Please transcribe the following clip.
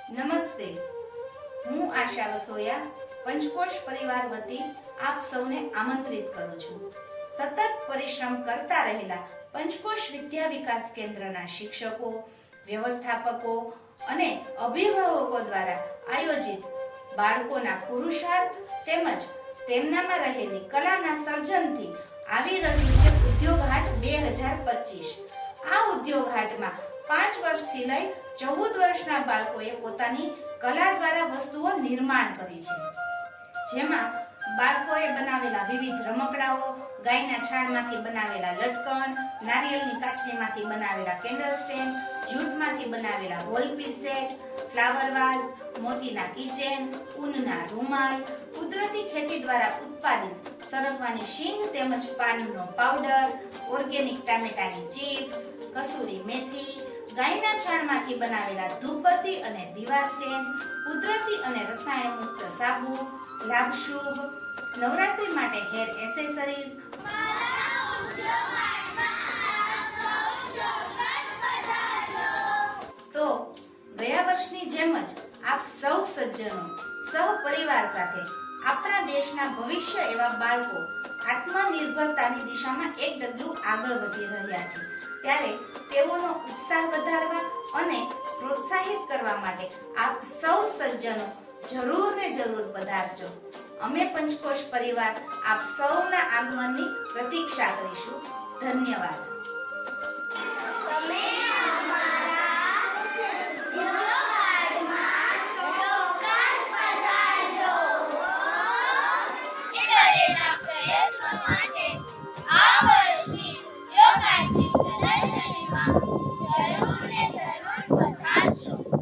નમસ્તે, હું આશા વસોયા પંચકોશ પરિવાર વતી આપ સૌને આમંત્રિત કરું છું. સતત પરિશ્રમ કરતા રહેલા પંચકોશ વિદ્યા વિકાસ કેન્દ્રના શિક્ષકો, વ્યવસ્થાપકો અને અભિભાવકો દ્વારા આયોજિત બાળકોના પુરુષાર્થ તેમજ તેમનામાં રહેલી કલાના સર્જનથી આવી રહ્યું છે ઉદ્યોગ હાટ 2025. આ ઉદ્યોગ હાટમાં 5 વર્ષથી લઈ 14 વર્ષના બાળકોએ પોતાની કલા દ્વારા વસ્તુઓ નિર્માણ કરી છે. જેમાં બાળકોએ બનાવેલા વિવિધ રમકડાઓ, ગાયના છાણમાંથી બનાવેલા લટકણ, નારિયેળની કાચનીમાંથી બનાવેલા કેન્ડલ સ્ટેન્ડ, જૂટમાંથી બનાવેલા wall piece set, flower vase, મોતીના kitchen, ઊનના રૂમાલ, કુદરતી ખેતી દ્વારા ઉત્પાદિત સરગવાની શીંગ તેમજ પાનનો પાવડર, ઓર્ગેનિક ટામેટાની ચિપ્સ, કસૂરી મેથી, ગાયના છાણમાંથી બનાવેલા ધૂપબત્તી અને દીવા સ્ટેન્ડ, કુદરતી અને રસાયણ મુક્ત સાબુ, લાભશુભ, નવરાત્રી માટે હેર એસેસરીઝ. તો ગયા વર્ષની જેમ જ આપ સૌ સજ્જનો સહપરિવાર સાથે આપણા દેશના ભવિષ્ય એવા બાળકો આત્મનિર્ભરતાની દિશામાં એક ડગલું આગળ વધી રહ્યા છે. ત્યારે તેઓનો ઉત્સાહ વધારવા અને પ્રોત્સાહિત કરવા માટે આપ સૌ સજ્જનો જરૂર ને જરૂર પધારજો. અમે પંચકોશ પરિવાર આપ સૌના આગમનની પ્રતીક્ષા કરીશું. ધન્યવાદ.